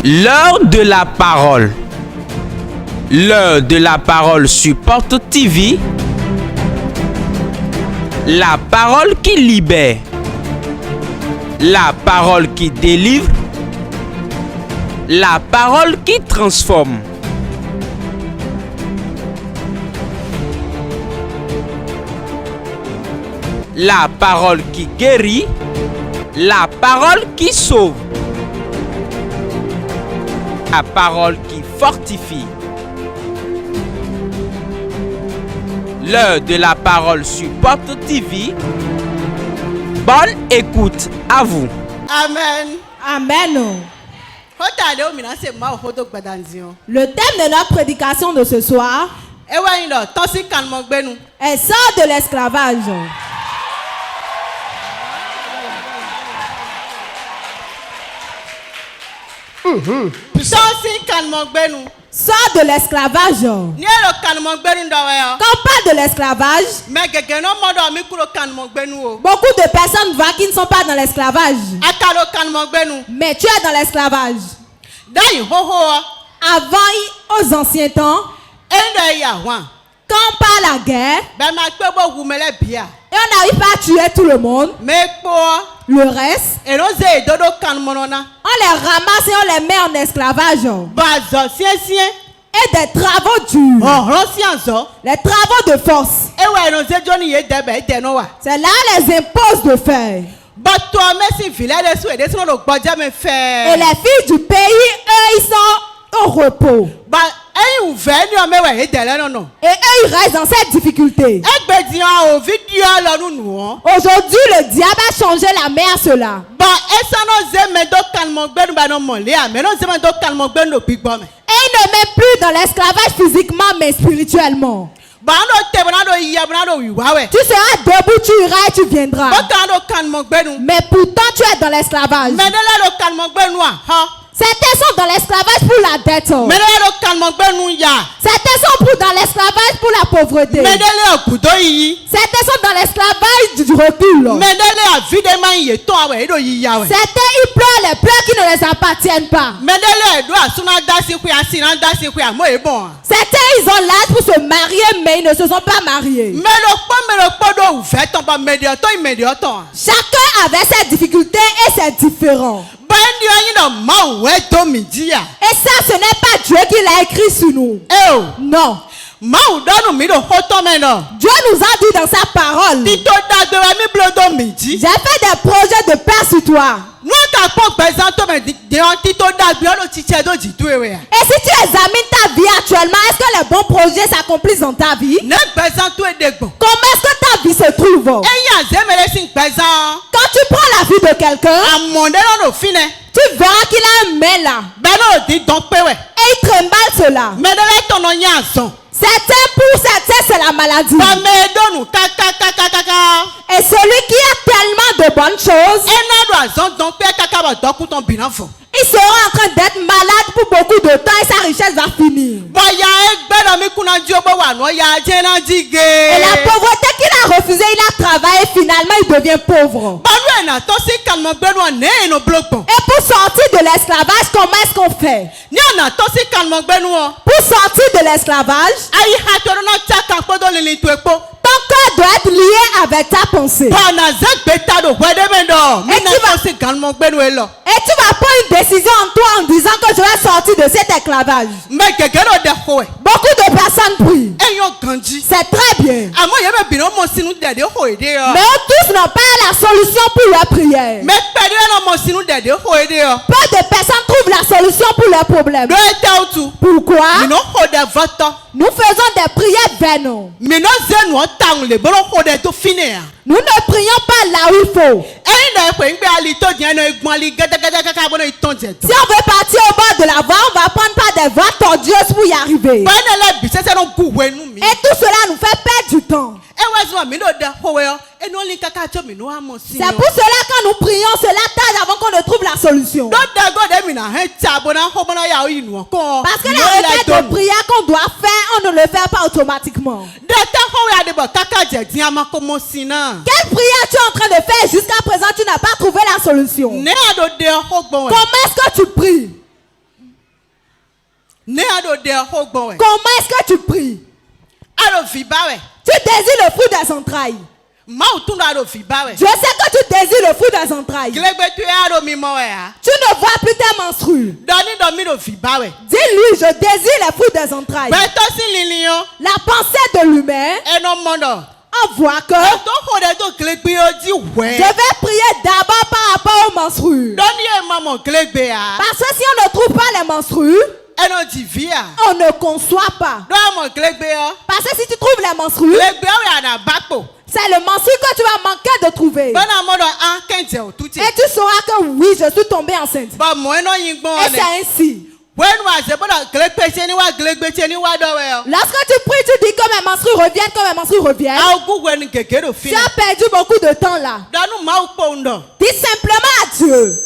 L'heure de la parole. L'heure de la parole sur Porte TV. La parole qui libère. La parole qui délivre. La parole qui transforme. La parole qui guérit. La parole qui sauve. La parole qui fortifie. L'heure de la parole sur Porte TV. Bonne écoute à vous. Amen. Amen. Le thème de notre prédication de ce soir est sort de l'esclavage. Sort de l'esclavage. Quand on parle de l'esclavage, beaucoup de personnes voient qu'ils ne sont pas dans l'esclavage. Mais tu es dans l'esclavage. Avant, aux anciens temps, quand on parle à guerre, et on n'arrive pas à tuer tout le monde, le reste, on les ramasse et on les met en esclavage. Et des travaux durs, les travaux de force, c'est là les impose de faire. Et les filles du pays, eux, ils sont au repos. Et eux, ils restent dans cette difficulté. Aujourd'hui, le diable a changé la mer à cela. Et il ne met plus dans l'esclavage physiquement, mais spirituellement. Tu seras debout, tu iras et tu viendras. Mais pourtant, tu es dans l'esclavage. Certains sont dans l'esclavage pour la dette. Certains sont dans l'esclavage pour la pauvreté. Certains sont dans l'esclavage du recul. Certains ils pleurent les pleurs qui ne les appartiennent pas. Certains ils ont l'âge pour se marier mais ils ne se sont pas mariés. Chacun avait ses difficultés et ses différents. Et ça, ce n'est pas Dieu qui l'a écrit sur nous. Non. Dieu nous a dit dans sa parole, j'ai fait des projets de paix sur toi. Et si tu examines ta vie actuellement, est-ce que les bons projets s'accomplissent dans ta vie? Comment est-ce que ta vie se trouve? Quand tu prends la vie de quelqu'un, tu verras qu'il a un main là. Et il trimballe cela. Pour certains, c'est la maladie. Et celui qui a tellement de bonnes choses, il sera en train d'être malade pour beaucoup de temps et sa richesse va finir. Et la pauvreté qu'il a refusée, il a travaillé, finalement il devient pauvre. Et pour sortir de l'esclavage, comment est-ce qu'on fait? Pour sortir de l'esclavage, ton cœur doit être lié avec ta pensée. Et tu vas prendre une décision en toi en disant que je vais sortir de cet esclavage. Beaucoup de personnes prient. C'est très bien. Mais eux tous n'ont pas la solution pour leur prière. Peu de personnes trouvent la solution pour leurs problèmes. Pourquoi? Nous faisons des prières vaines. Nous ne prions pas là où il faut. Si on veut partir au bord de la voie, on va prendre pas des voies tortueuses pour y arriver. Et tout cela nous fait perdre du temps. C'est pour cela quand nous prions, cela tarde avant qu'on ne trouve la solution. Parce que la requête de prière qu'on doit faire, on ne le fait pas automatiquement. Quelle prière tu es en train de faire jusqu'à présent, tu n'as pas trouvé la solution? Comment est-ce que tu pries? Comment est-ce que tu pries? Tu désires le fruit des entrailles. Je sais que tu désires le fruit des entrailles. Tu ne vois plus tes menstrues. Dis-lui, je désire le fruit des entrailles. La pensée de l'humain, on voit que je vais prier d'abord par rapport aux menstrues. Parce que si on ne trouve pas les menstrues, on ne conçoit pas. Parce que si tu trouves les menstrues, c'est le menstru que tu vas manquer de trouver. Et tu sauras que oui, je suis tombée enceinte. Et c'est ainsi. Lorsque tu pries, tu dis que mes menstrues reviennent, que mes menstrues reviennent. Tu as perdu beaucoup de temps là. Dis simplement à Dieu.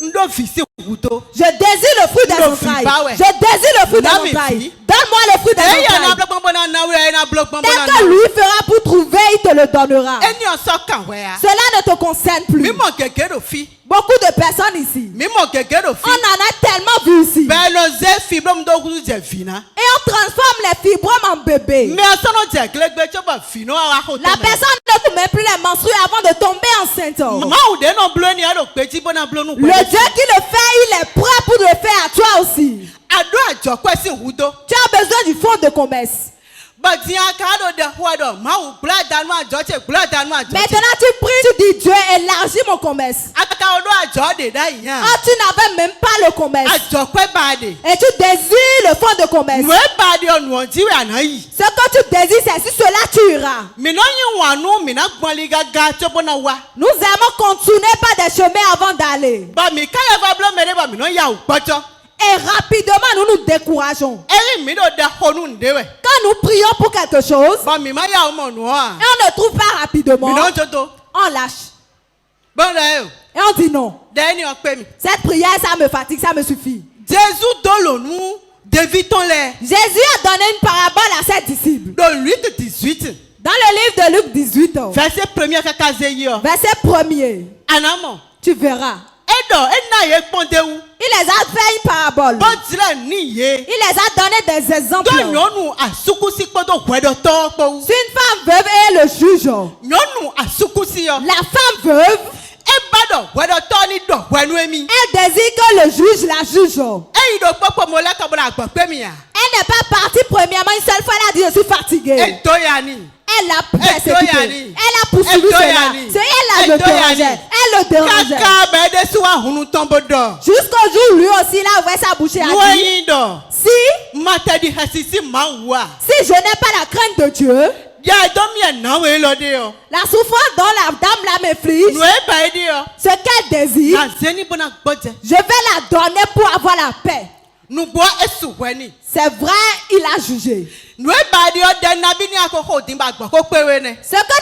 Je désire le fruit des entrailles. Je désire le fruit des entrailles. Donne-moi le fruit des entrailles. Dès que lui fera pour trouver, il te le donnera. Cela ne te concerne plus. Beaucoup de personnes ici. On en a tellement vu ici. Et on transforme les fibromes en bébés. La personne ne trouve même plus les menstrues avant de tomber enceinte. Le Dieu qui le fait, il est prêt pour le faire à toi aussi. Tu as besoin du fonds de commerce. Maintenant tu pries, tu dis Dieu élargis mon commerce. Tu n'avais même pas le commerce. Et tu désires le fonds de commerce. Ce que tu désires, c'est si cela tu iras. Nous aimons continuer par des chemins avant d'aller. Et rapidement nous nous décourageons. Quand nous prions pour quelque chose et on ne trouve pas rapidement, on lâche. Et on dit non. Cette prière, ça me fatigue, ça me suffit. Jésus a donné une parabole à ses disciples. Dans le livre de Luc 18, verset 1er, tu verras. Il les a fait une parabole. Il les a donné des exemples. Si une femme veuve et le juge, la femme veuve, elle désire que le juge la juge. Elle n'est pas partie premièrement une seule fois, elle a dit je suis fatiguée. Elle l'a persécuté. Elle a poursuivi cela. Elle le dérangeait. Elle le dérangeait. Jusqu'au jour, lui aussi, il a ouvert sa bouche et a dit si je n'ai pas la crainte de Dieu, la souffrance dont la dame la m'inflige, ce qu'elle désire, je vais la donner pour avoir la paix. C'est vrai, il a jugé. Ce que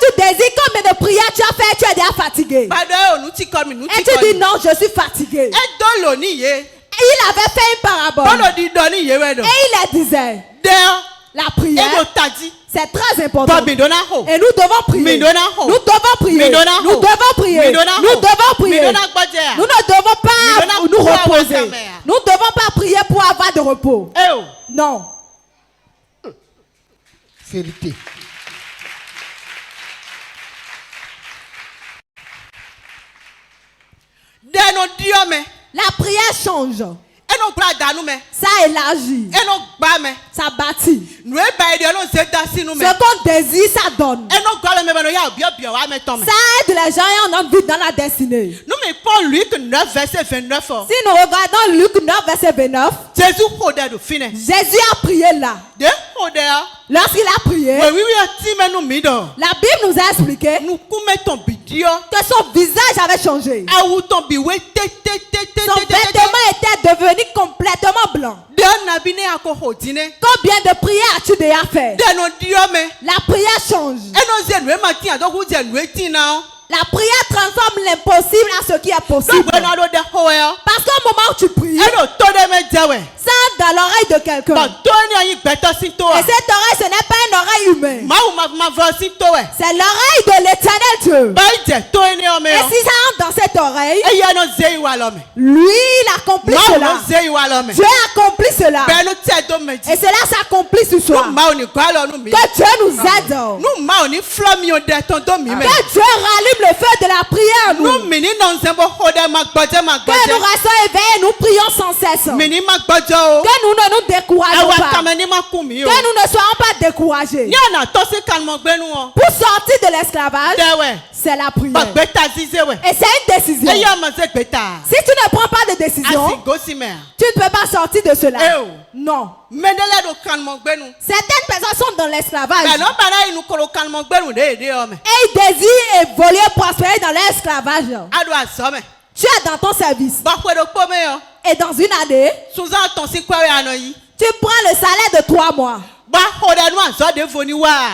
tu désires, combien de prières tu as fait, tu es déjà fatigué. Et tu dis non, je suis fatigué. Il avait fait une parabole. Et il leur disait la prière, c'est très important. Et nous devons prier. Nous devons prier. Nous devons prier. Nous devons prier. Nous ne devons pas nous reposer. Nous ne devons pas prier pour avoir de repos. Non. Vérité. La prière change. Ça élargit. Ça bâtit. Ce qu'on désire, ça donne. Ça aide les gens et on entre vite dans la destinée. Si nous regardons Luc 9, verset 29, Jésus a prié là. Lorsqu'il a prié, la Bible nous a expliqué que son visage avait changé. Son vêtement était devenu complètement blanc. Combien de prières as-tu déjà fait? La prière change. La prière transforme l'impossible à ce qui est possible. Parce qu'au moment où tu pries, ça entre dans l'oreille de quelqu'un. Et cette oreille, ce n'est pas une oreille humaine. C'est l'oreille de l'Éternel Dieu. Et si ça entre dans cette oreille, Lui, il accomplit cela. Dieu accomplit cela. Et cela s'accomplit ce soir. Que Dieu nous aide. Que Dieu rallume le feu de la prière. Que nous restons éveillés, nous prions sans cesse. Que nous ne nous décourageons pas. Que nous ne soyons pas découragés. Pour sortir de l'esclavage, c'est la prière. Et c'est une décision. Si tu ne prends pas de décision, tu ne peux pas sortir de cela. Non. Certaines personnes sont dans l'esclavage. Et ils désirent évoluer, prospérer dans l'esclavage. Tu es dans ton service. Et dans une année, tu prends le salaire de 3 mois.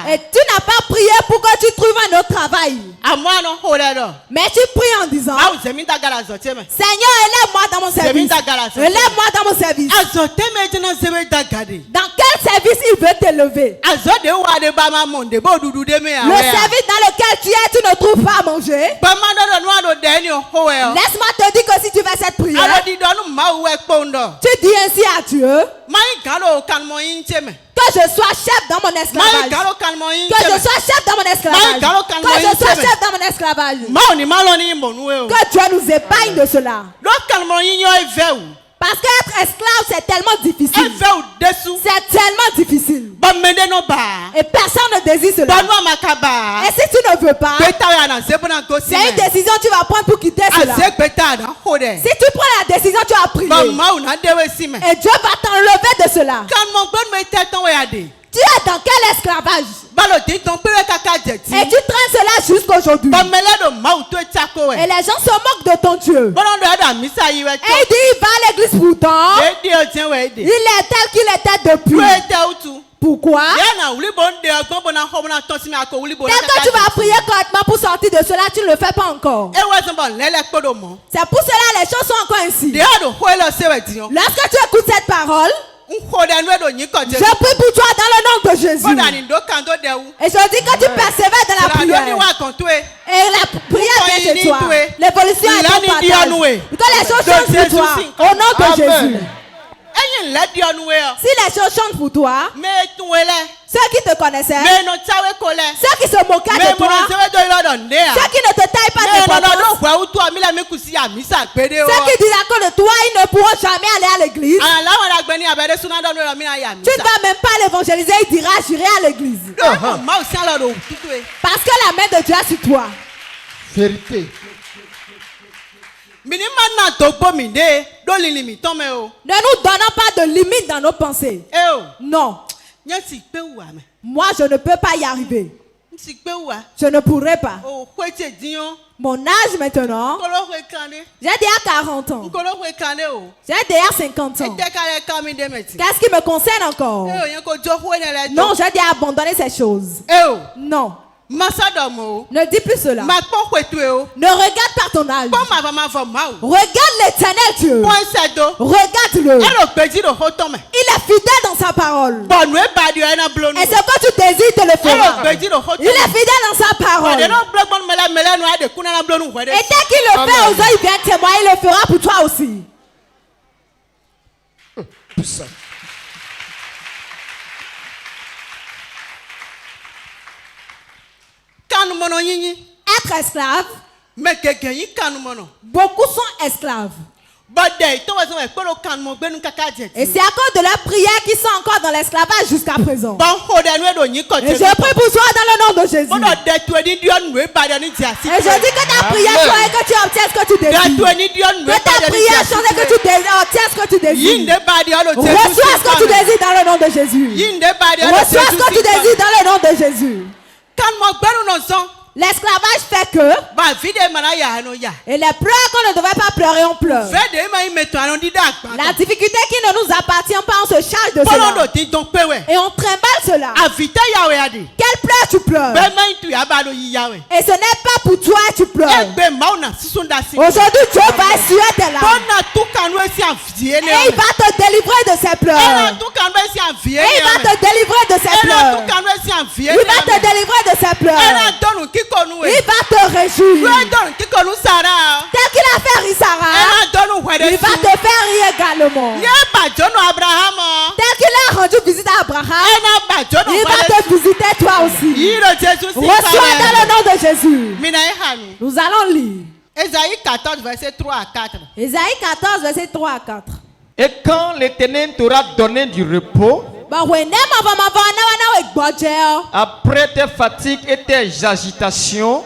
Et tu n'as pas prié pour que tu trouves un autre travail. Mais tu pries en disant, Seigneur, élève-moi dans mon service. Élève-moi dans mon service. Dans quel service il veut t'élever? Le service dans lequel tu es, tu ne trouves pas à manger. Laisse-moi te dire que si tu fais cette prière, tu dis ainsi à Dieu, que je sois chef dans mon esclavage. Que je sois chef dans mon esclavage. Que je sois chef dans mon esclavage. Que Dieu nous épargne de cela. Parce qu'être esclave, c'est tellement difficile. C'est tellement difficile. Et personne ne désire cela. Et si tu ne veux pas, c'est une décision que tu vas prendre pour quitter cela. Si tu prends la décision, tu vas prier. Et Dieu va t'enlever de cela. Tu es dans quel esclavage? Et tu traînes cela jusqu'aujourd'hui. Et les gens se moquent de ton Dieu. Et il dit, il va à l'église pourtant. Il est tel qu'il était depuis. Pourquoi? Dès que tu vas prier correctement pour sortir de cela, tu ne le fais pas encore. C'est pour cela les choses sont encore ainsi. Lorsque tu écoutes cette parole, je prie pour toi dans le nom de Jésus. Et je dis que tu persévères dans la prière. Et la prière vient chez toi. L'évolution est ton partage. Que les choses changent pour toi. Au nom de Jésus. Si les choses changent pour toi, ceux qui te connaissaient, ceux qui se moquaient de toi, ceux qui ne te taillent pas d'importance, ceux qui disent à cause de toi, ils ne pourront jamais aller à l'église. Tu ne vas même pas l'évangéliser, il dira j'irai à l'église. Parce que la main de Dieu est sur toi. Vérité. Ne nous donnons pas de limites dans nos pensées. Non. Moi, je ne peux pas y arriver. Je ne pourrai pas. Mon âge maintenant, j'ai déjà 40 ans. J'ai déjà 50 ans. Qu'est-ce qui me concerne encore? Non, j'ai déjà abandonné ces choses. Non. Ne dis plus cela. Ne regarde pas ton âge. Regarde l'Éternel Dieu. Regarde-le. Il est fidèle dans sa parole. Et ce que tu désires te le fera. Il est fidèle dans sa parole. Et dès qu'il le fait aux autres, il vient témoigner, il le fera pour toi aussi. Être esclave, beaucoup sont esclaves. Et c'est à cause de leur prière qu'ils sont encore dans l'esclavage jusqu'à présent. Et je prie pour toi dans le nom de Jésus. Et je dis que ta prière soit que tu obtiens ce que tu désires. Que ta prière soit que tu obtiens ce que tu désires. Reçois ce que tu désires dans le nom de Jésus. Reçois ce que tu désires dans le nom de Jésus. L'esclavage fait que et les pleurs qu'on ne devrait pas pleurer, on pleure. La difficulté qui ne nous appartient pas, on se charge de cela. Et on trimballe cela. Quelle pleurs tu pleures? Et ce n'est pas pour toi que tu pleures. Aujourd'hui, Dieu va essuyer tes larmes. Et il va te délivrer de ses pleurs. Et il va te délivrer de ses pleurs. Il va te délivrer de ses pleurs. Il va te réjouir. Tel qu'il a fait rire Sarah, il va te faire rire également. Tel qu'il a rendu visite à Abraham, il va te visiter toi aussi. Reçois dans le nom de Jésus. Nous allons lire Ésaïe 14, verset 3 à 4. Ésaïe 14, verset 3 à 4. Et quand l'Éternel t'aura donné du repos, après tes fatigues et tes agitations,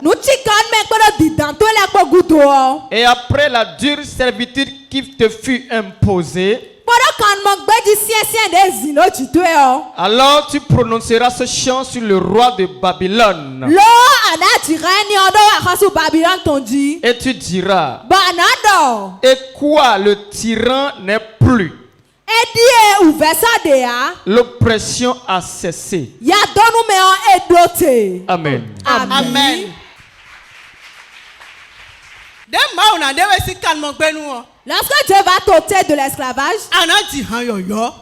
et après la dure servitude qui te fut imposée, alors tu prononceras ce chant sur le roi de Babylone. Et tu diras, et quoi, le tyran n'est plus. L'oppression a cessé. Amen. Amen. Lorsque Dieu va t'ôter de l'esclavage,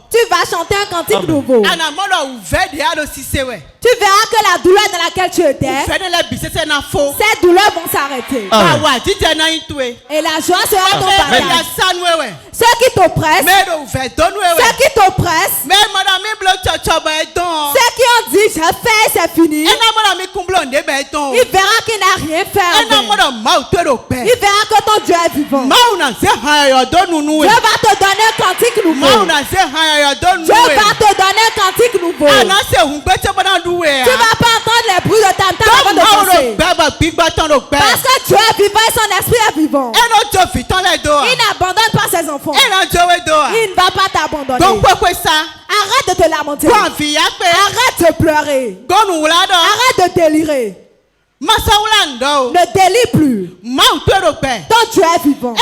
tu vas chanter un cantique nouveau. Tu verras que la douleur dans laquelle tu étais, ces douleurs vont s'arrêter. Et la joie sera ton partage. Ceux qui t'oppressent, ceux qui ont dit j'ai fait, c'est fini, il verra qu'il n'a rien fait. Il verra que ton Dieu est vivant. Dieu va te donner un cantique nouveau. Dieu va te donner un cantique nouveau. Tu ne vas pas entendre les bruits de tam-tam avant de danser. Parce que Dieu est vivant et son esprit est vivant. Il n'abandonne pas ses enfants. Il ne va pas t'abandonner. Arrête de te lamenter. Arrête de pleurer. Arrête de délirer. Ne délire plus. Ton Dieu est vivant.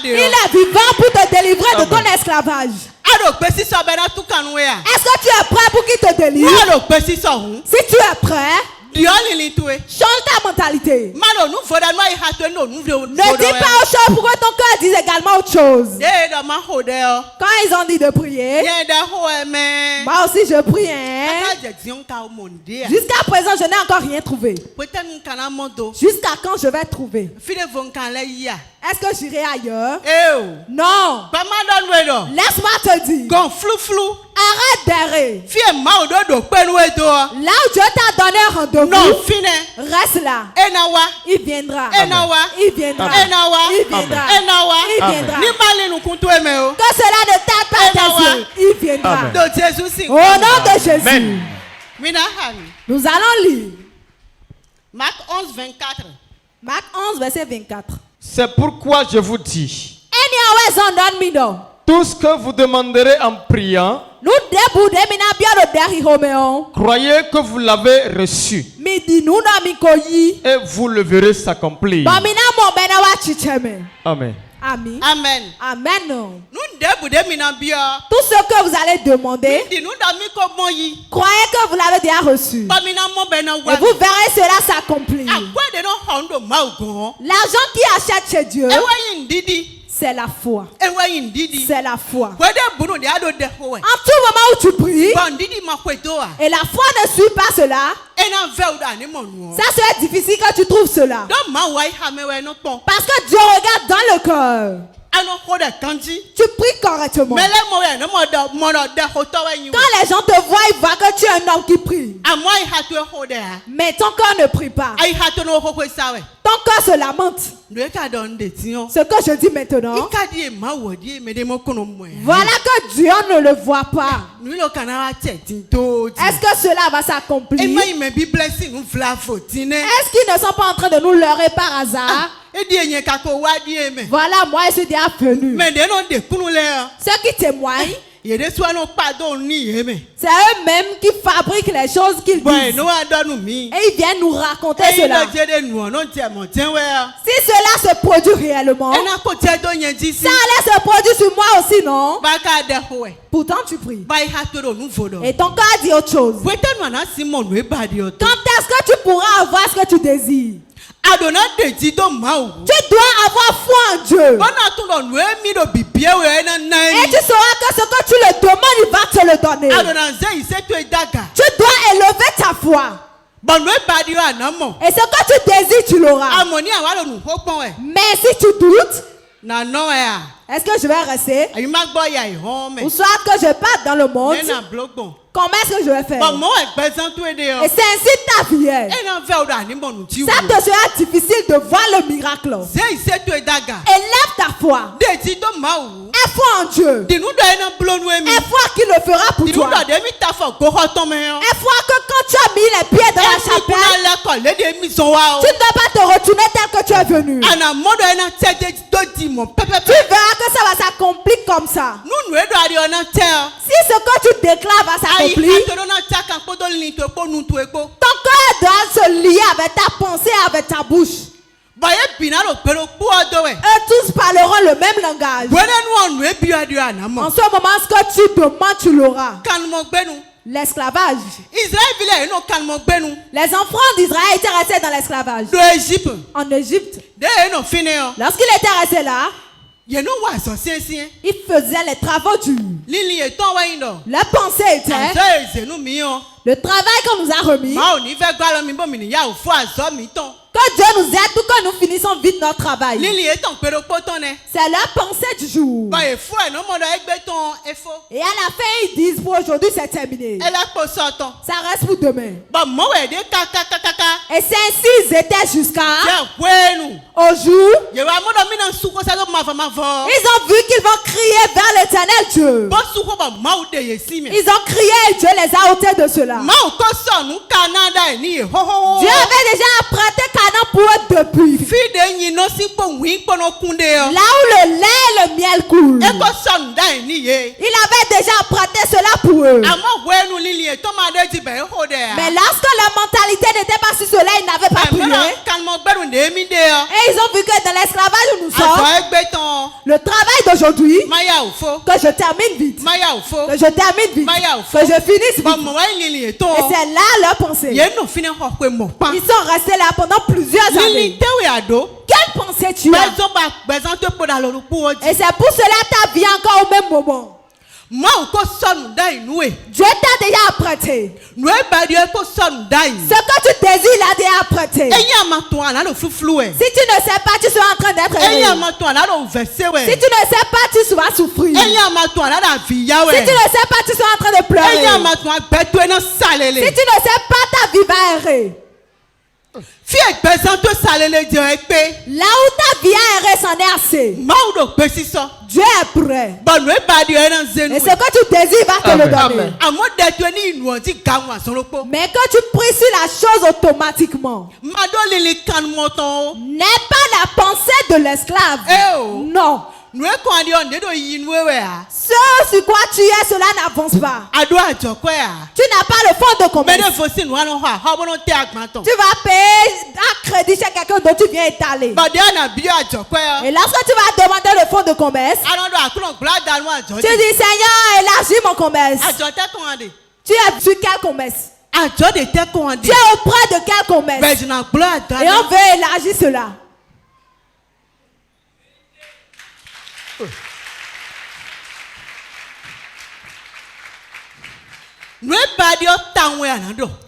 Il est vivant pour te délivrer de ton esclavage. Est-ce que tu es prêt pour qu'il te délivre? Si tu es prêt, change ta mentalité. Ne dis pas aux choses pour que ton cœur dise également autre chose. Quand ils ont dit de prier, moi aussi je prie. Jusqu'à présent, je n'ai encore rien trouvé. Jusqu'à quand je vais trouver? Est-ce que j'irai ailleurs? Non. Laisse-moi te dire. Arrête d'errer. Là où Dieu t'a donné un rendez-vous, reste là. Il viendra. Il viendra. Il viendra. Il viendra. Que cela ne tarde pas tes yeux. Il viendra. Au nom de Jésus. Nous allons lire Marc 11, 24. Marc 11, verset 24. C'est pourquoi je vous dis, tout ce que vous demanderez en priant, croyez que vous l'avez reçu et vous le verrez s'accomplir. Amen. Amen. Amen. Amen. Tout ce que vous allez demander, croyez que vous l'avez déjà reçu. Et vous verrez cela s'accomplir. L'argent qui achète chez Dieu, c'est la foi. C'est la foi. En tout moment où tu pries, et la foi ne suit pas cela, ça serait difficile que tu trouves cela. Parce que Dieu regarde dans le cœur. Tu pries correctement. Quand les gens te voient, ils voient que tu es un homme qui prie. Mais ton cœur ne prie pas. Ton cœur se lamente. Ce que je dis maintenant, voilà que Dieu ne le voit pas. Est-ce que cela va s'accomplir? Est-ce qu'ils ne sont pas en train de nous leurrer par hasard? Voilà, moi je suis déjà venu. Ceux qui témoignent, c'est eux-mêmes qui fabriquent les choses qu'ils disent. Et ils viennent nous raconter cela. Si cela se produit réellement, ça allait se produire sur moi aussi, non? Pourtant tu pries. Et ton cœur dit autre chose. Quand est-ce que tu pourras avoir ce que tu désires? Tu dois avoir foi en Dieu. Et tu sauras que ce que tu le demandes, il va te le donner. Tu dois élever ta foi. Et ce que tu désires, tu l'auras. Mais si tu doutes, est-ce que je vais rester? Ou soit que je parte dans le monde? Comment est-ce que je vais faire? Et c'est ainsi ta vie est. Ça te sera difficile de voir le miracle. Élève ta foi. Aie foi en Dieu. Aie foi qu'il le fera pour toi. Aie foi que quand tu as mis les pieds dans la chapelle, tu ne dois pas te retourner tel que tu es venu. Tu verras que ça va s'accomplir comme ça. Si ce que tu déclares va s'accomplir, ton cœur doit se lier avec ta pensée, avec ta bouche. Eux tous parleront le même langage. En ce moment, ce que tu demandes, tu l'auras. L'esclavage. Les enfants d'Israël étaient restés dans l'esclavage. En Égypte. Lorsqu'il était resté là, il faisait les travaux durs. La pensée était le travail qu'on nous a remis. Que Dieu nous aide pour que nous finissons vite notre travail. C'est la pensée du jour. Et à la fin, ils disent pour aujourd'hui c'est terminé. Ça reste pour demain. Et c'est ainsi ils étaient jusqu'à au jour. Ils ont vu qu'ils vont crier vers l'Éternel Dieu. Ils ont crié et Dieu les a ôtés de cela. Dieu avait déjà apprêté Canaan pour eux depuis. Là où le lait et le miel coulent. Il avait déjà apprêté cela pour eux. Mais lorsque leur mentalité n'était pas sur cela, ils n'avaient pas prié. Et ils ont vu que dans l'esclavage où nous sommes, le travail d'aujourd'hui, que je termine vite, que je termine vite, que je finisse vite. Et c'est là leur pensée. Ils sont restés là pendant plusieurs années. Quelle pensée tu as? Et c'est pour cela ta vie encore au même moment. Dieu t'a déjà apprêté. Ce que tu désires, il a déjà apprêté. Si tu ne sais pas, tu seras en train d'être heureux. Si tu ne sais pas, tu seras souffrir. Si tu ne sais pas, tu seras en train de pleurer. Si tu ne sais pas, ta vie va errer. Là où ta vie a erré, c'en est assez. Dieu est prêt. Et ce que tu désires va te le donner. Mais que tu pries sur la chose automatiquement. N'est pas la pensée de l'esclave. Non. Ce sur quoi tu es, cela n'avance pas. Tu n'as pas le fonds de commerce. Tu vas payer un crédit chez quelqu'un dont tu viens étaler. Et lorsque tu vas demander le fonds de commerce, tu dis Seigneur, élargis mon commerce. Tu es sur quel commerce? Tu es auprès de quel commerce? Et on veut élargir cela.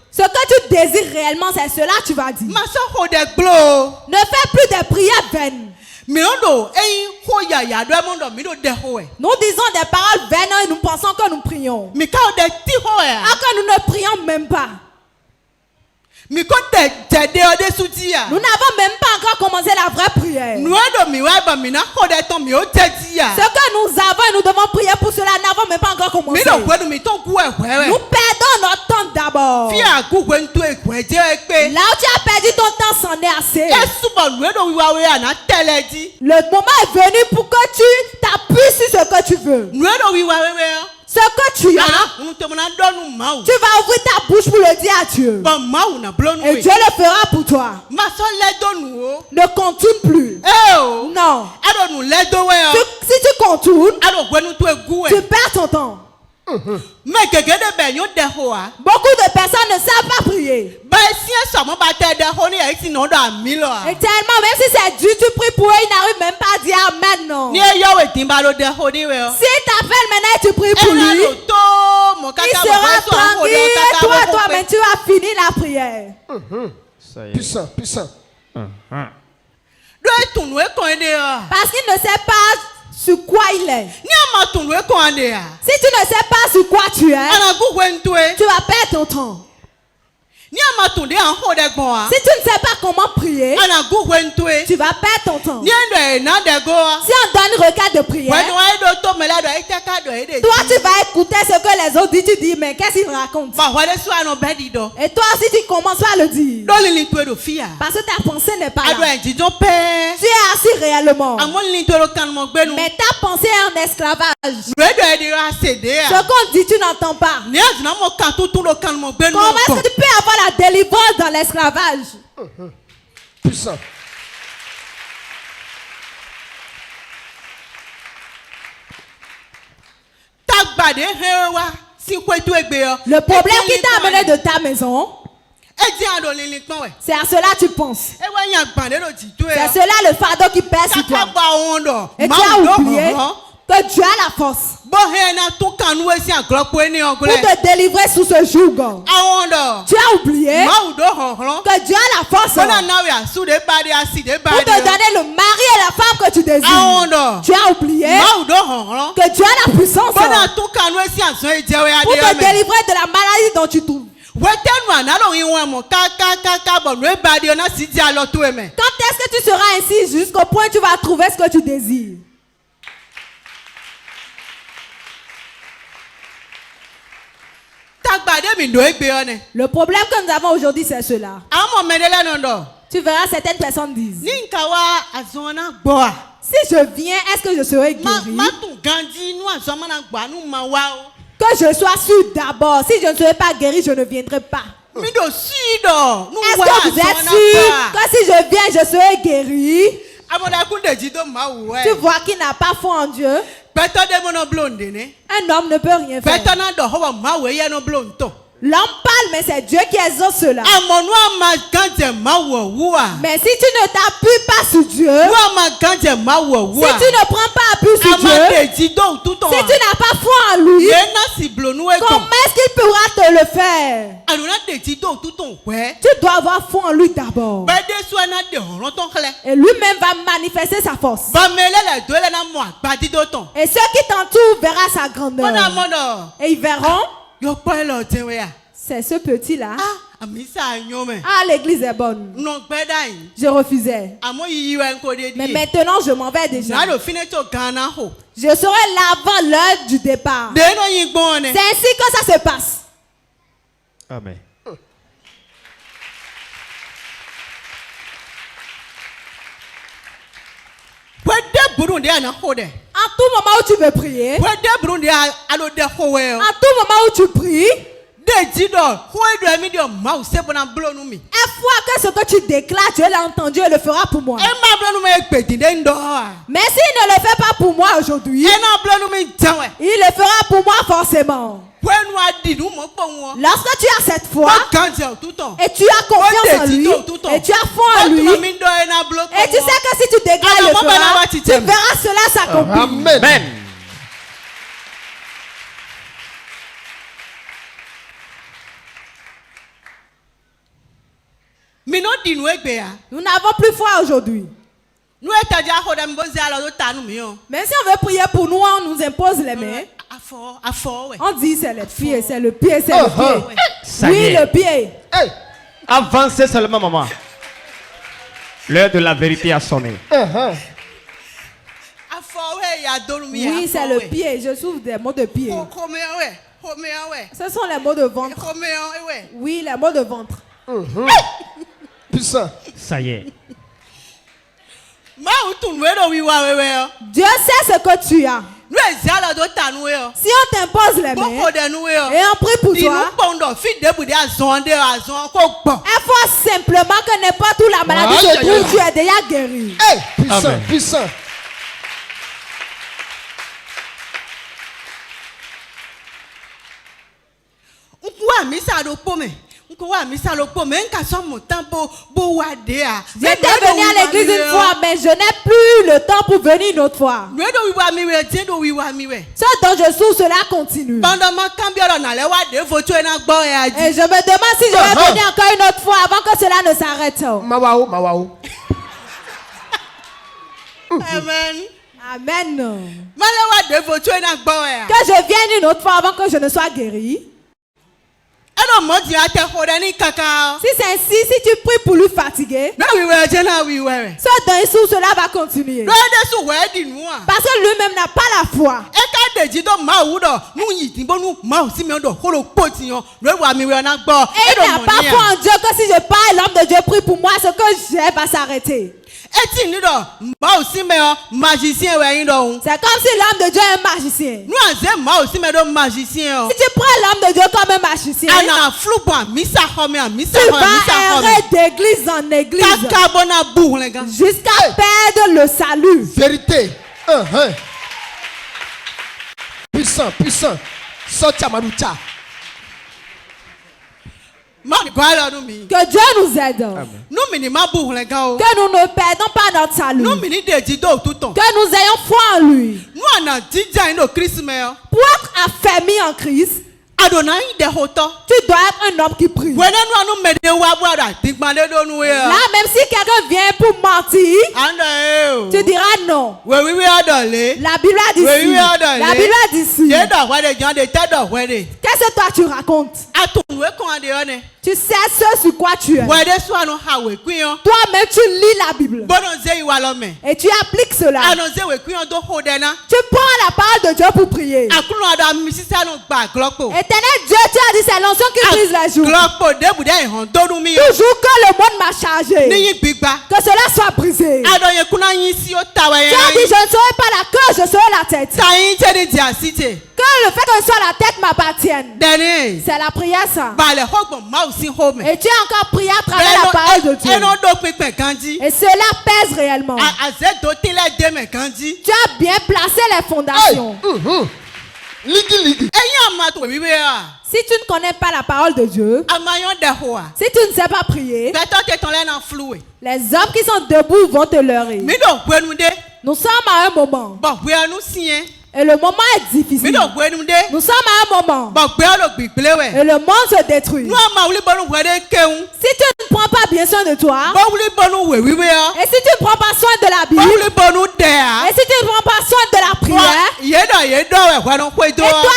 Ce que tu désires réellement, c'est cela tu vas dire. Ne fais plus de prières vaines. Nous disons des paroles vaines et nous pensons que nous prions. Alors que nous ne prions même pas. Nous n'avons même pas encore commencé la vraie prière. Ce que nous avons et nous devons prier pour cela, nous n'avons même pas encore commencé. Nous perdons notre temps d'abord. Là où tu as perdu ton temps, c'en est assez. Le moment est venu pour que tu t'appuies sur ce que tu veux. Ce que tu as, tu vas ouvrir ta bouche pour le dire à Dieu. Et Dieu le fera pour toi. Ne contourne plus. Non. Si tu contournes, tu perds ton temps. Beaucoup de personnes ne savent pas prier. Et tellement, même si c'est Dieu, tu pries pour eux, ils n'arrivent même pas à dire Amen, non. Si t'appelles maintenant et tu pries pour lui, sera tranquille et toi-même tu vas finir la prière. Puissant, puissant. Parce qu'il ne sait pas sur quoi il est. Si tu ne sais pas sur quoi tu es, tu vas perdre ton temps. Si tu ne sais pas comment prier, tu vas perdre ton temps. Si on donne une requête de prière, toi tu vas écouter ce que les autres disent, tu dis mais qu'est-ce qu'ils racontent? Et toi aussi tu commences à le dire. Parce que ta pensée n'est pas là. Tu es assis réellement. Mais ta pensée est en esclavage. Ce qu'on dit tu n'entends pas. Comment est-ce que tu peux avoir la délivrance dans l'esclavage? Puissant. Le problème qui t'a amené de ta maison, c'est à cela que tu penses. C'est cela le fardeau qui pèse sur toi. Et tu as oublié que Dieu a la force pour te délivrer sous ce joug. Tu as oublié que Dieu a la force pour te donner le mari et la femme que tu désires. Tu as oublié que Dieu a la puissance pour te délivrer de la maladie dont tu trouves. Quand est-ce que tu seras ainsi jusqu'au point où tu vas trouver ce que tu désires? Le problème que nous avons aujourd'hui, c'est cela. Tu verras certaines personnes disent, si je viens, est-ce que je serai guéri? Que je sois sûr d'abord. Si je ne serai pas guéri, je ne viendrai pas. Est-ce que vous êtes sûr que si je viens, je serai guéri? Tu vois qu'il n'a pas foi en Dieu. Un homme ne peut rien faire. L'homme parle, mais c'est Dieu qui exauce cela. Mais si tu ne t'appuies pas sur Dieu, si tu ne prends pas appui sur Dieu, si tu n'as pas foi en lui, comment est-ce qu'il pourra te le faire? Tu dois avoir foi en lui d'abord. Et lui-même va manifester sa force. Et ceux qui t'entourent verront sa grandeur. Et ils verront. C'est ce petit-là. Ah, l'église est bonne. Je refusais. Mais maintenant, je m'en vais déjà. Je serai là avant l'heure du départ. C'est ainsi que ça se passe. Amen. En tout moment où tu veux prier, en tout moment où tu pries, une fois que ce que tu déclares, Dieu l'a entendu et le fera pour moi. Mais s'il ne le fait pas pour moi aujourd'hui, il le fera pour moi forcément. Lorsque tu as cette foi et tu as confiance en lui et tu as foi en lui et tu sais que si tu déclares le fera, tu verras cela s'accomplir. Amen. Nous n'avons plus foi aujourd'hui. Mais si on veut prier pour nous, on nous impose les mains. On dit c'est le pied, c'est le pied, c'est le pied. Oui, le pied. Avancez seulement, maman. L'heure de la vérité a sonné. Oui, c'est le pied. Je souffre des mots de pied. Ce sont les mots de ventre. Oui, les mots de ventre. Puissant. Ça y est. Dieu sait ce que tu as. Si on t'impose les mains et on prie pour toi, il faut simplement que n'importe où la maladie se trouve, tu es déjà guéri. Puissant, Amen. puissant. J'étais venu à l'église une fois, mais je n'ai plus le temps pour venir une autre fois. Ce dont je souffre, cela continue. Et je me demande si je vais venir encore une autre fois avant que cela ne s'arrête. Mawao. Amen. Amen. Que je vienne une autre fois avant que je ne sois guéri. Si c'est ainsi, si tu pries pour lui fatiguer, ce dont il souffre, cela va continuer. Parce que lui-même n'a pas la foi. Et il n'a pas foi en Dieu que si je parle, l'homme de Dieu prie pour moi, ce que j'ai va s'arrêter. C'est comme si l'homme de Dieu est un magicien. Si tu prends l'homme de Dieu comme un magicien, tu vas errer d'église en église jusqu'à perdre le salut. Vérité. Puissant. Sotiamarucha. Que Dieu nous aide. Que nous ne perdons pas notre salut. Que nous ayons foi en lui. Pour être affermi en Christ, tu dois être un homme qui prie. Là, même si quelqu'un vient pour mentir, tu diras non. La Bible a dit si. La Bible a dit si. Qu'est-ce que toi tu racontes? Tu sais ce sur quoi tu es. Toi-même tu lis la Bible. Et tu appliques cela. Tu prends la parole de Dieu pour prier. Éternel Dieu, tu as dit c'est l'onction qui brise les jours. Toujours que le monde m'a chargé, que cela soit brisé. Tu as dit je ne serai pas la queue, je serai la tête. Que le fait que je sois la tête m'appartienne. C'est la prière ça. Et tu as encore prié à travers la parole de Dieu. Et cela pèse réellement. Tu as bien placé les fondations. Si tu ne connais pas la parole de Dieu, si tu ne sais pas prier, les hommes qui sont debout vont te leurrer. Nous sommes à un moment. Et le moment est difficile. Nous sommes à un moment. Et le monde se détruit. Si tu ne prends pas bien soin de toi, et si tu ne prends pas soin de la Bible, et si tu ne prends pas soin de la prière, et toi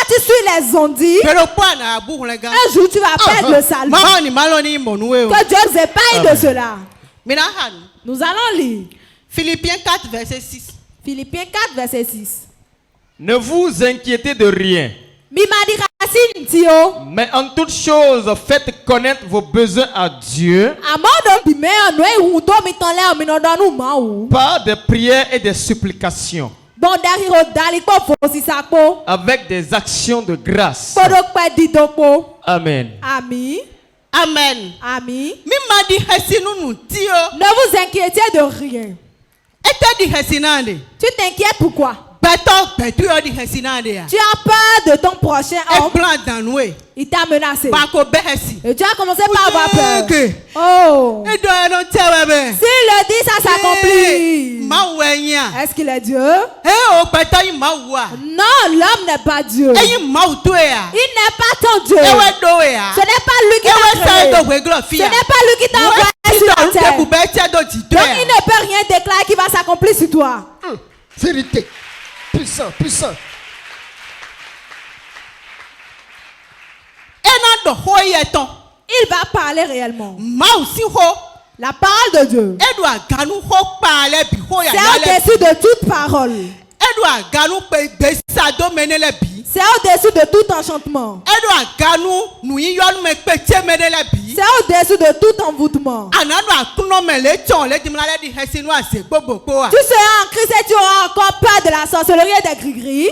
tu suis les ondits, un jour tu vas perdre le salut. Que Dieu nous épargne de cela. Nous allons lire Philippiens 4, verset 6. Philippiens 4, verset 6. Ne vous inquiétez de rien. Mais en toute chose, faites connaître vos besoins à Dieu par des prières et des supplications, avec des actions de grâce. Amen. Amen. Amen. Amen. Ne vous inquiétez de rien. Tu t'inquiètes pourquoi? Tu as peur de ton prochain homme. Il t'a menacé. Et tu as commencé par avoir peur. Oh. S'il le dit, ça s'accomplit. Est-ce qu'il est Dieu? Non, l'homme n'est pas Dieu. Il n'est pas ton Dieu. Ce n'est pas lui qui t'a créé. Ce n'est pas lui qui t'a envoyé sur la terre. Donc il ne peut rien déclarer qui va s'accomplir sur toi. Vérité. Puissant. Il va parler réellement. La parole de Dieu, c'est au-dessus de toute parole. C'est au-dessus de tout enchantement. C'est au-dessus de tout envoûtement. Tu seras en Christ et tu auras encore peur de la sorcellerie et des gris-gris.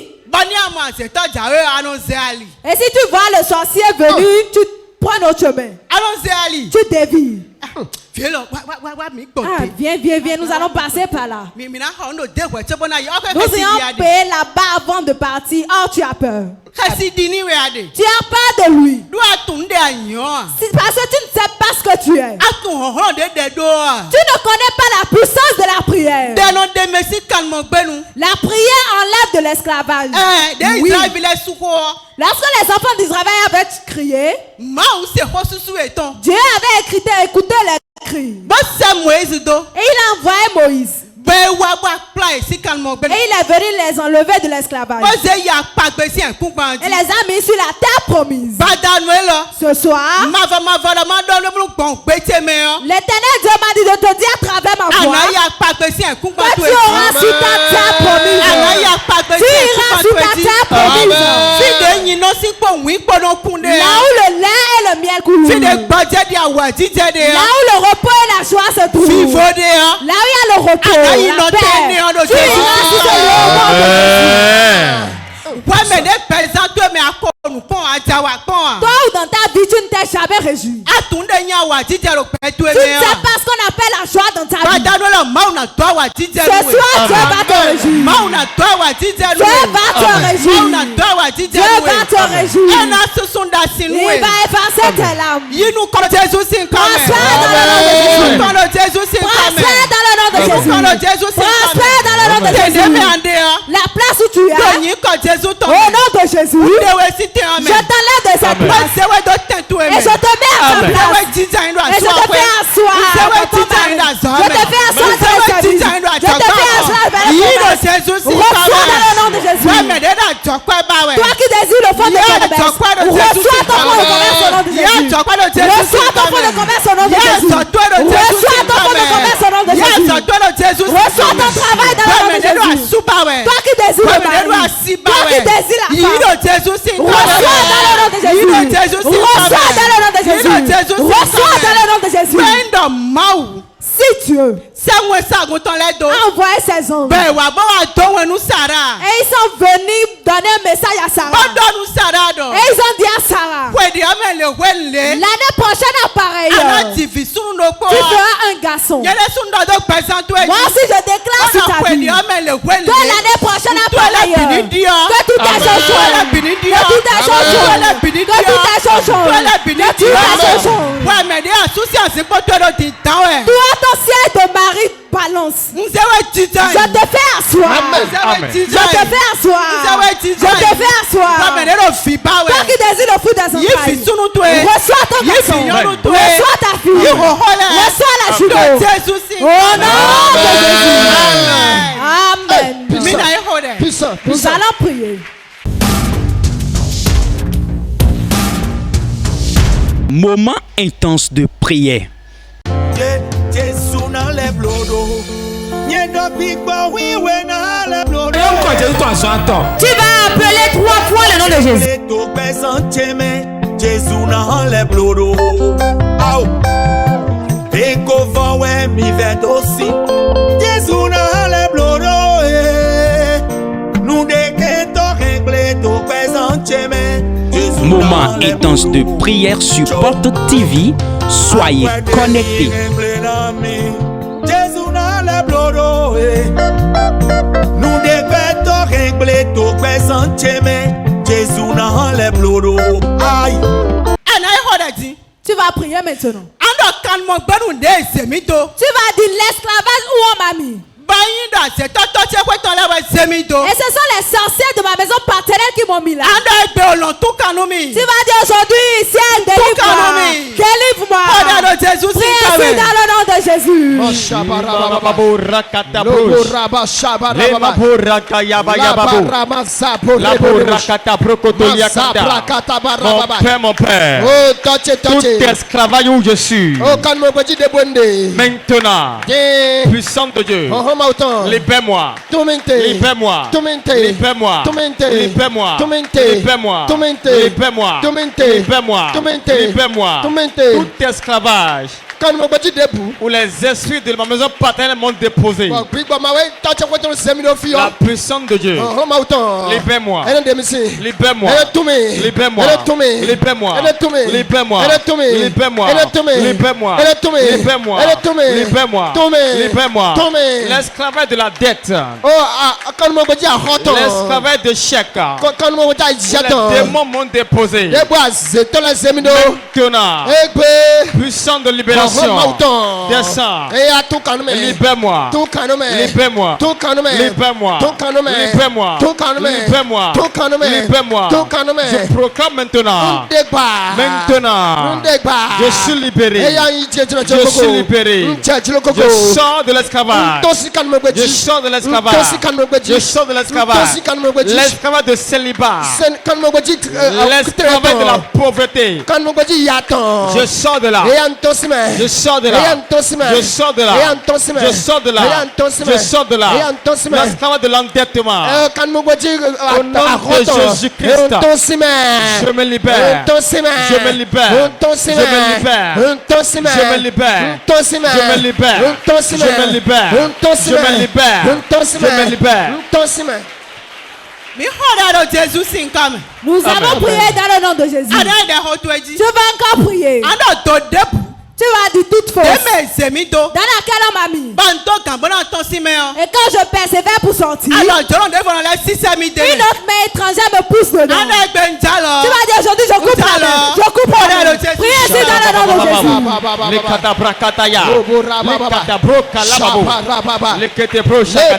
Et si tu vois le sorcier venir, tu prends notre chemin. Tu dévies. Viens, nous allons passer par là. Nous ayons payé là-bas avant de partir. Or, tu as peur. Tu as peur de lui. C'est parce que tu ne sais pas ce que tu es. Tu ne connais pas la puissance de la prière. La prière enlève de l'esclavage. Oui. Lorsque les enfants d'Israël avaient crié, Dieu avait écouté les cris. Et il a envoyé Moïse. Et il est venu les enlever de l'esclavage. Et les a mis sur la terre promise. Ce soir, l'Éternel Dieu m'a dit de te dire à travers ma voix que tu auras sur ta terre promise. Tu iras sur ta terre promise. Là où le lait et le miel coulent. Là où le repos et la joie se trouvent. Là où il y a le repos. Tu iras sur ce lieu. Toi ou dans ta vie tu ne t'es jamais réjoui. Tu ne sais pas ce qu'on appelle la joie dans ta vie. Ce soir Dieu va te réjouir. Dieu va te réjouir. Dieu va te réjouir. Il va effacer tes larmes. Prospère dans le nom de Jésus. Prospère dans le nom de Jésus. Prospère dans le nom de Jésus. La place où tu es, au nom de Jésus, je t'enlève de cette place. Et je te mets à ta place. Et je te fais asseoir. Je te fais asseoir dans le service. Je te fais asseoir vers le Jésus. Reçois dans le nom de Jésus. Toi qui désires le fond de ton commerce, reçois ton fond de commerce au nom de Jésus. Reçois ton fond de commerce au nom de Jésus. Reçois ton fond de commerce au nom de Jésus. Reçois ton travail dans le nom de Jésus. Toi qui désires le mari, toi qui désires la femme, reçois dans le nom de Jésus. Reçois dans le nom de Jésus. Reçois dans le nom de Jésus. Si Dieu envoie ses hommes et ils sont venus donner un message à Sarah. Et ils ont dit à Sarah, l'année prochaine à pareil tu feras un garçon. Moi aussi je déclare sur ta vie que l'année prochaine à pareil que tout est changé. Que tout est changé. Que tout est changé. Toi ton ciel de Marie balance. Je te fais asseoir. Je te fais asseoir. Je te fais asseoir. Toi qui désires le fruit des entrailles, reçois ton garçon. Reçois ta fille. Reçois la jumeau. Au nom de Jésus. Amen. Nous allons prier. Moment intense de prière. Tu vas appeler 3 fois le nom de Jésus. Moment intense de prière sur Porte TV. Soyez connectés. Nous devons régler tout présent, Jésus n'a les blodos. Aïe. Tu vas prier maintenant. Tu vas dire l'esclavage où on m'a mis. Et ce sont les sorciers de ma maison partenaire qui m'ont mis là. Tu vas dire aujourd'hui, ciel, délivre-moi. Délivre-moi. Prie dans le nom de Jésus. Mon père, tout esclavage où je suis, maintenant, puissant de Dieu, libère-moi, libère-moi, libère-moi, libère-moi, libère-moi, libère-moi, libère-moi, libère-moi, tout esclavage où les esprits de ma maison paternelle m'ont déposé. La puissance de Dieu. Libère-moi. Libère-moi. Libère-moi. Libère-moi. Libère-moi. Libère-moi. Libère-moi. Libère-moi. Libère-moi. Libère-moi. L'esclavage de la dette. L'esclavage de chèque. Les démons m'ont déposé. Maintenant, puissant de libération, descends. Libère-moi. Libère-moi. Libère-moi. Libère-moi. Libère-moi. Libère-moi. Je proclame maintenant. Maintenant. Je suis libéré. Je suis libéré. Je sors de l'esclavage. Je sors de l'esclavage. Je sors de l'esclavage. L'esclavage de célibat. L'esclavage de la pauvreté. Je sors de là. Je sors de là. Je sors de là. Je sors de là. Je sors de là. L'esclavage de l'endettement. Au nom de Jésus-Christ. Je me libère. Je me libère. Je me libère. Je me libère. Je me libère. Je me libère. Je me libère. Je me libère. Nous allons prier dans le nom de Jésus. Tu vas encore prier. Tu vas dire toute fausse. Dans laquelle on m'a mis. Et quand je persévère pour sortir, une autre main étrangère me pousse dedans. Tu vas dire aujourd'hui je coupe la main. Je coupe la main. Priez ici dans le nom de Jésus. Les katabrakataya. Les katabrokalababo. Les ketebro shakata.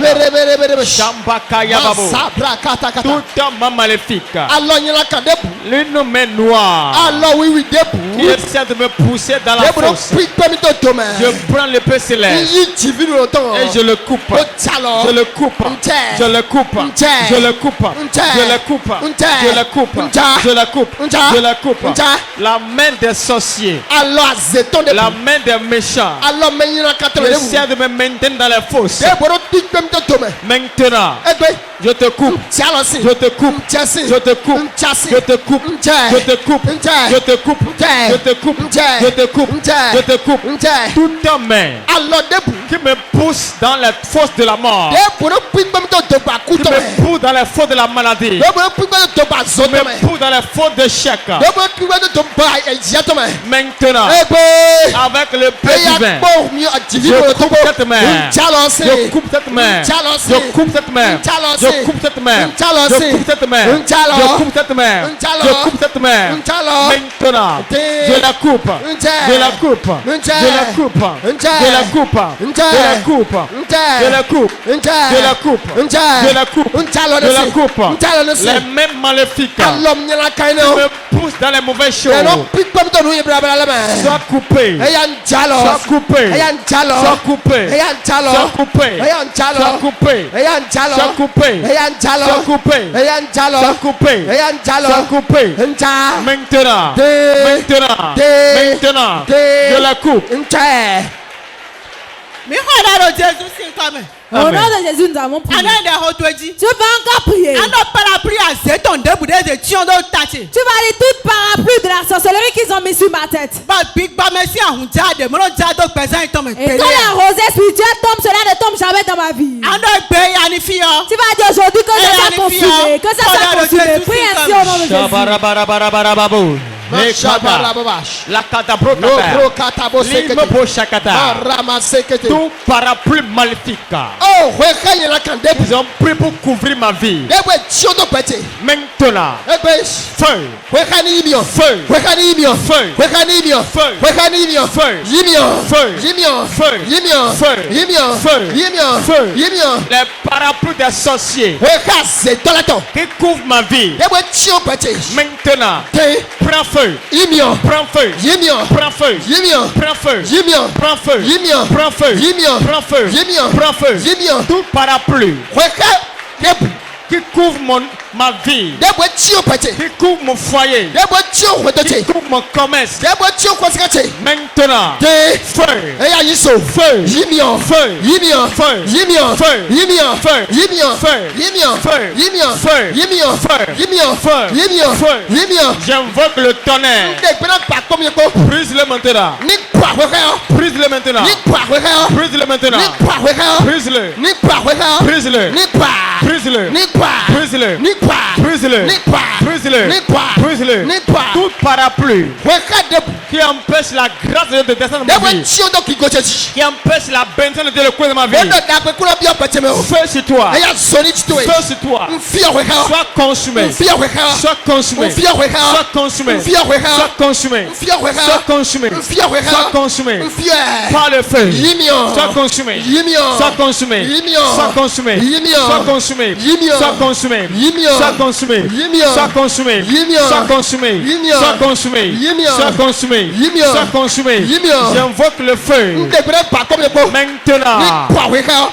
Shambakaya babo. Tout homme maléfique. L'une main noire. Qui essaie de me pousser dans la fosse. Je prends l'épée céleste et je le coupe. Je le coupe. Je le coupe. Je le coupe. Je le coupe. Je le coupe. Je le coupe. Je le coupe. La main des sorciers. La main des méchants. Essaie de me maintenir dans les fosses. Maintenant, je te coupe. Je te coupe. Je te coupe. Je te coupe. Je te coupe. Je te coupe. Je te coupe. Je te coupe. Je te coupe. Toute ta main qui me pousse dans les fosses de la mort. Qui me pousse dans les fosses de la maladie. Qui me pousse dans les fosses de chèque. Maintenant, avec le paix divin, je coupe cette main. Je coupe cette main. Je coupe cette main. Je coupe cette main. Je coupe cette main. Je coupe cette main. Je coupe cette main. Maintenant, je la coupe. Je la coupe. Je la coupe. Je la coupe. Je la coupe. Je la coupe. Je la coupe. Je la coupe. Je la coupe. Les mêmes maléfiques me poussent dans les mauvaises choses. Sois coupé. Sois coupé. Sois coupé. Sois coupé. Sois coupé. Sois coupé. Sois coupé. Sois coupé. Sois coupé. Maintenant. Maintenant. Maintenant. Je la coupe. Au nom de Jésus, nous avons prié. Tu vas encore prier. Tu vas dire toute parapluie de la sorcellerie qu'ils ont mis sur ma tête. Et quand la rosée spirituelle tombe, cela ne tombe jamais dans ma vie. Tu vas dire aujourd'hui que ça soit consumé. Que ça soit consumé. Prie ainsi au nom de Jésus. La katabrokata. Tout parapluie maléfique. Ils ont pris pour couvrir ma vie. Maintenant, feu. Feu. Feu. Les parapluies des sorciers qui couvrent ma vie. Maintenant, prends feu. Prends feu. Prends feu. Prends feu. Prends feu. Prends feu. Prends feu. Prends feu. Tout parapluie qui couvre ma vie, Debout tio pete. qui coupe mon foyer, Debout tio qui redote. coupe mon commerce. Debout tio conséquence. Maintenant, De feu, Eya yiso. feu, Yimion. feu, Yimion. feu, Yimion. feu, Yimion. feu, Yimion. feu, Yimion. feu, Yimion. feu, Yimion. feu, Yimion. feu, Yimion. feu. Yimion. J'invoque le tonnerre. Degbenan pa comme ko. Brise-le maintenant. Ni pa weka. Brise-le maintenant. Ni pa weka. Brise-le maintenant. Ni pa weka. Brise-le. Ni pa weka. Brise-le. Ni pa. Brise-le. Ni pa. Brise-le. Ni pa. Brise-le. Ni pa. Brise-le. Ni pa. Brise-le. Ni pa. Toute parapluie Weka debout. qui empêche la grâce de Dieu de descendre dans ma Debout vie, tio do ki gochechi. qui empêche la bénédiction de Dieu de couler dans ma vie. Bondo da pe kula bio pete me. Feu sur toi. Eya zoni chito e. Feu sur toi. Mfia weka. Sois consumé. Mfia weka. Sois consumé. Mfia weka. Sois consumé. Mfia weka. Sois consumé. Mfia weka. Sois consumé. Mfia weka. Sois consumé. Mfia. Par le feu. Yimion. Sois consumé. Yimion. Sois consumé. Yimion. Sois consumé. Yimion. Sois consumé. Yimion. Sois consumé. Yimion. Sois consumé. Yimion. Sois consumé. Yimion. Sois consumé. Yimion. Sois consumé. Yimion. Sois consumé. Yimion. Sois consumé. Yimion. J'invoque le feu. Degbenan pa comme ko. Ni Maintenant. pa weka.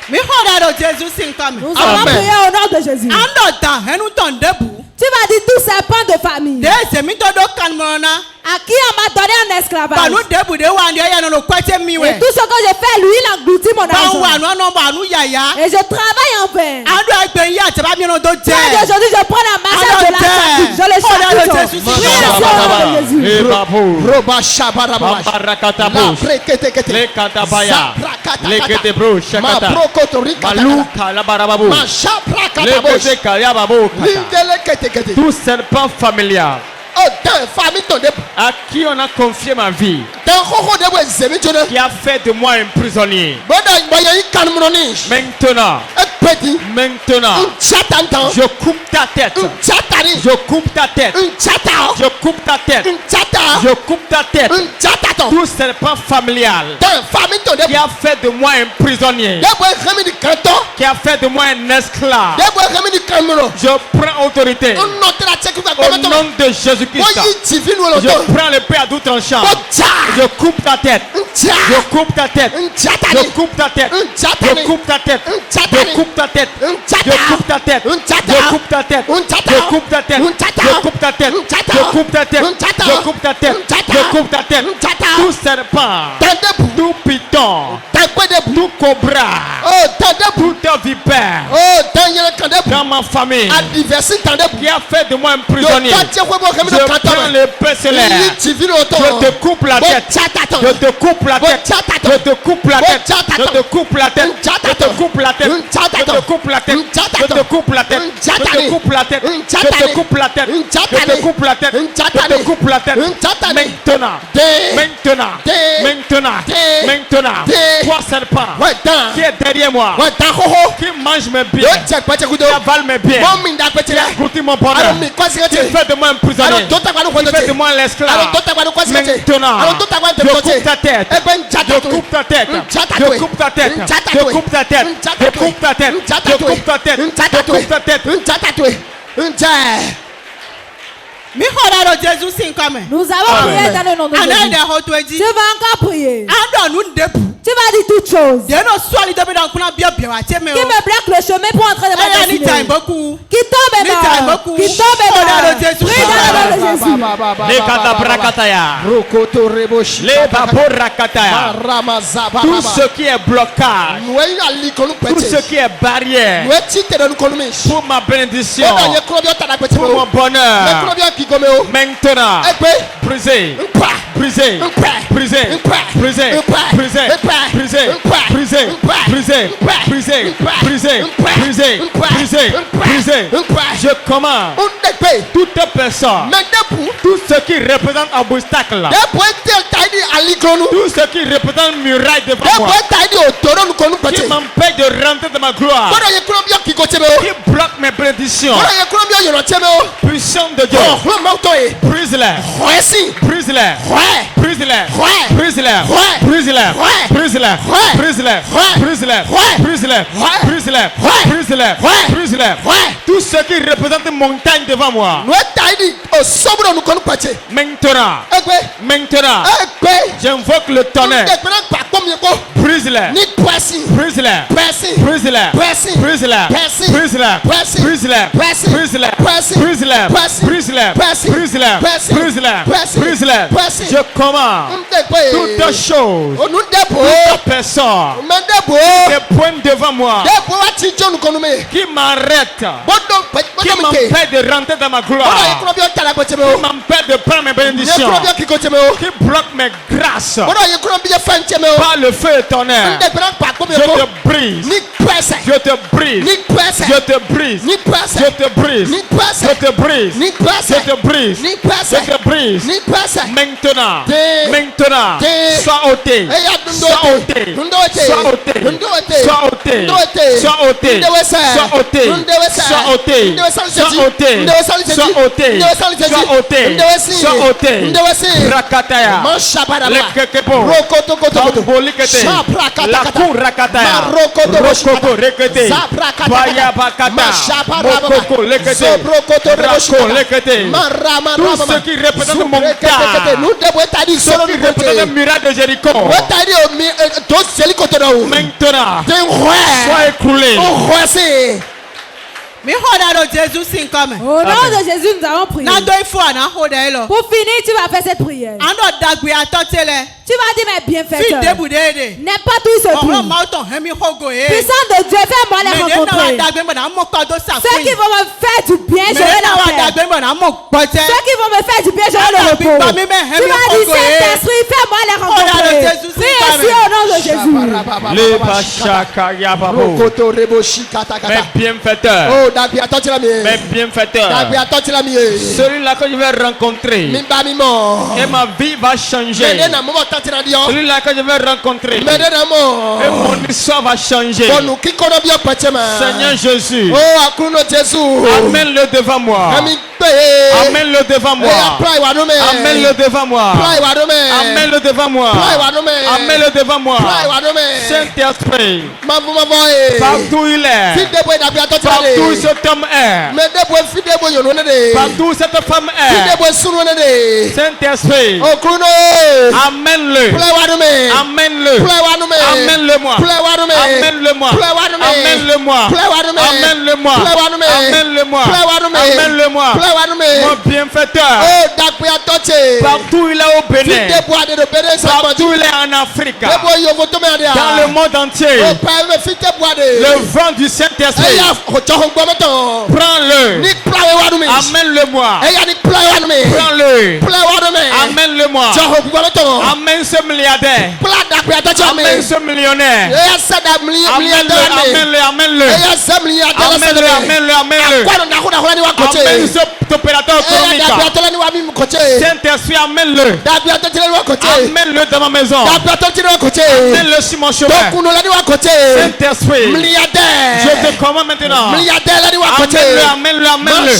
Mi xɔ da ɖo Jésus si ŋkɔ me. Nous allons Amen. prier au nom de Jésus. An ɖo ta henu tɔn debu. Tu vas dire tous ces pans de famille De zemitɔ ɖo kanumɔ na. à qui on m'a donné un esclavage. Banu debu de wa ni eya nɔnɔ kpɛtɛ mi Et wɛ. tout ce que je fais, lui, il engloutit mon Ban wa argent. nɔnɔ bɔ anu yaya. Et je travaille en vain. An ɖo egbe yi ataba mi nɔ do Dieu jɛ. d'aujourd'hui, je prends la machette de la chapite. Je le chapite. Prie le nom de Jésus. Et babou. Roba shabaraba. Bambarakatabo. La prekete kete. Le katabaya. Zaprakata Le kata. kete bro Ma shakata. prokoto rikata. Maluka la barababu. Ma shaprakata Le bosh. kete kayababo kata. Lindele kete kete. Tout serpent familial Oh, dans famille ton debout. à qui on a confié ma vie, Dans koko debout zemi jona. qui a fait de moi un prisonnier. Boda boya yi kanumroni. Maintenant, Petit. maintenant, Chatantan. je coupe ta tête. Chatari. Je coupe ta tête. Chata. Je coupe ta tête. Chata. Je coupe ta tête. Chataton. Tout serpent familial Dans famille ton qui debout. a fait de moi un prisonnier, Debout remi di kanton. qui a fait de moi un esclave. Debout remi di kanumro. Je prends autorité On note la check va au nom de Jésus-Christ. Oyi divine wala Je to. prends l'épée à tout tranchant. Ocha. Je coupe ta tête. Cha. Je coupe ta tête. Je Chatani. coupe ta tête. Chatani. Je coupe ta tête. Chatani. Je coupe ta tête. Chata. Je coupe ta tête. Chata. Je coupe ta tête. Chata. Je coupe ta tête. Chata. Je coupe ta tête. Chata. Je coupe ta tête. Chata. Je coupe ta tête. Chata. Je coupe ta tête. Chata. Tout serpent, Dans debout. tout python, Dans quoi debout. tout cobra, Oh, dans debout. toute vipère Oh, dans yele kan debout. dans ma famille Adversaire dans debout. qui a fait de moi un Yo prisonnier. tati ko bo kemi Je no prends kanton. l'épée solaire. Yi divine wala to. Je te coupe la tête. Chataton. Je te coupe la tête. Chataton. Je te coupe la tête. Je te coupe la tête. Je te coupe la tête. Je te coupe la tête. Je te coupe la tête. Je te coupe la tête. Je te coupe la tête. Je te coupe la tête. Je te coupe la tête. Maintenant. Maintenant. Maintenant. Maintenant. Toi serpent Ouais, dans. qui est derrière moi, Ouais, dans koko. qui mange mes Yo biens, check pa check qui kudo. avale mes biens, Bon min da qui kwetire. agoutit mon bonheur, Alors mi kwasi qui kete. fait de moi un prisonnier, Alors tota kwa no qui fait de kwetire. moi l'esclave. Alors tota kwa no kwasi kete. Maintenant, Alors tota kwa je coupe ta tête. Eh ben Je chataton. coupe ta tête. Chataton. Je coupe ta tête. Chataton. Je coupe ta tête. Je Chataton. coupe ta tête. Je Chataton. coupe ta tête. Je Chataton. coupe ta tête. Chataton. Mi xɔ da ɖo Jésus si ŋkɔ me. Nous allons prier dans le nom de Ana Jésus. ɖe xɔ to edzi. Tu vas encore prier. An ɖɔ nu debu. Tu vas dire toutes choses Yéen sɔli dɔ bi ɖe ŋkunna bia bia wa tse me qui o. me bloquent le chemin pour entrer dans ma Eya ni ta destinée. iboku. Qui tombe Ni ta mort. iboku. Qui tombe Xɔ da mort. ɖo Jésus. Prie dans le nom de Jésus. Les katabrakataya. Rokoto reboshi. Les baborakataya. Ramazaba. Tout ce qui est blocage, Noye ali konu tout ce pete. qui est barrière Noye chite de nu konu mish. pour ma bénédiction, Eba nye krobio tada pete pour mon me. Me bonheur, krobio kigome o. maintenant, Egbe. brisé, Nkwa. brisé, Nkwa. brisé, Nkwa. brisé, Nkwa. brisé, Nkwa. brisé, Nkwa. brisé, Nkwa. brisé, Nkwa. brisé, Nkwa. brisé, Nkwa. brisé, Nkwa. brisé, Nkwa. brisé. Nkwa. Je commande Undegbe. toute personne, Me debu. tout ce qui représente obstacle, Debu ete taidi ali konu. tout ce qui représente muraille devant Debu moi, taidi otoro nu konu qui pete. m'empêche de rentrer dans ma gloire, Bodo ye krobio kigoche me o. qui bloque mes bénédictions, Bodo ye krobio yonoche me o. puissant de Dieu, Oh, lo mauto e. brise-les, Hoesi. brise-les, Ouais. brise-les, Ouais. brise-les, Ouais. brise-les, Ouais. brise-les, Ouais. brise-les, Ouais. brise-les, Ouais. brise-les, Ouais. brise-les, Ouais. brise-les, Ouais. brise-les. Ouais. Tout ce qui représente une montagne devant devant moi. Maintenant, j'invoque le tonnerre. Brise-les. Brise-les. Brise-les. Brise-les. Brise-les. Brise-les. Brise-les. Brise-les. Brise-les. Brise-les. Brise-les. Brise-les. Je commande toute chose, toute personne qui pointe devant moi, qui m'arrête, qui m'empêche de rentrer dans ma gloire, qui m'empêche de prendre mes bénédictions, qui bloque mes grâces par le feu et tonnerre. Je te brise. Je te brise. Je te brise. Je te brise. Je te brise. Je te brise. Je te brise. Maintenant. Maintenant. Sois ôté. Sois ôté. Sois ôté. Sois ôté. Sois ôté. Sois ôté. Sois ôté. Sois ôté. Sois ôté. Sois ôté. Sois ôté. Rakataya. Lekekepo. Tambolikete. La cour rakataya. Rokoko rekete. Baya bakata. Mokoko lekete. Rako lekete. Tout ce qui représente mon cas. Ce qui représente le miracle de Jéricho. Maintenant, sois écroulé. Au nom de Jésus, nous allons prier. Pour finir, tu vas faire cette prière. Tu vas dire mes bienfaiteurs. N'importe où ils se trouvent. Puissant de Dieu, fais-moi les rencontrer. Ceux qui vont me faire du bien, je vais leur faire. Ceux qui vont me faire du bien, je vais le repos. Tu vas dire, Saint-Esprit, fais-moi les rencontrer. Prie ainsi au nom de Jésus. Les Bachaka Yababo. Mes bienfaiteurs. Mes bienfaiteurs. Celui-là que je vais rencontrer. Et ma vie va changer. Celui-là que je vais rencontrer. Et mon histoire va changer. Seigneur Jésus. Amène-le devant moi. Amène-le devant moi. Amène-le devant moi. Amène-le devant moi. Amène-le devant moi. Saint-Esprit. Partout il est. Partout cet homme est. Partout cette femme est. Saint-Esprit. Amène-le. Amène-le. Amène-le moi. Amène-le moi. Amène-le moi. Amène-le moi. Amène-le moi. Amène-le moi. Mon bienfaiteur. Partout il est au Bénin. Partout il est en Afrique. Dans le monde entier. Le vent du Saint-Esprit. Prends-le. Amène-le moi. Prends-le. Amène-le moi. Amène ce milliardaire. Amène ce millionnaire. Amène-le. Amène-le. Amène-le. Amène-le. Amène cet opérateur économique. Saint-Esprit, amène-le. Amène-le dans ma maison. Amène-le sur mon chemin. Saint-Esprit, je te commande maintenant. Amène-le, amène-le, amène-le.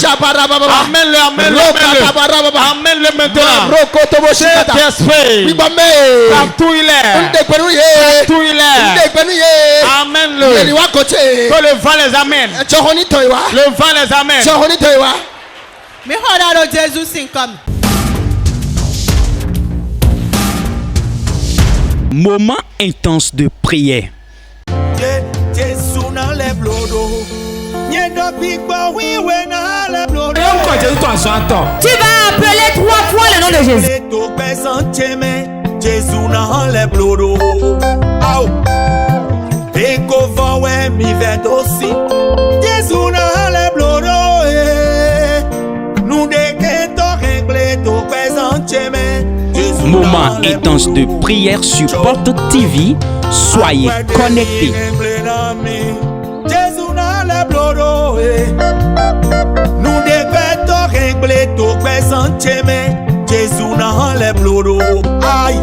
Amène-le, amène-le, amène-le. Amène-le maintenant. Saint-Esprit, partout il est. Partout il est. Amène-le. Que le vent les amène. Le vent les amène. Moment intense de prière. Tu vas appeler 3 fois le nom de Jésus. Moment intense de prière sur Porte TV. Soyez connectés. Nous devons régler tout présent, Jésus dans les blodos. Aïe.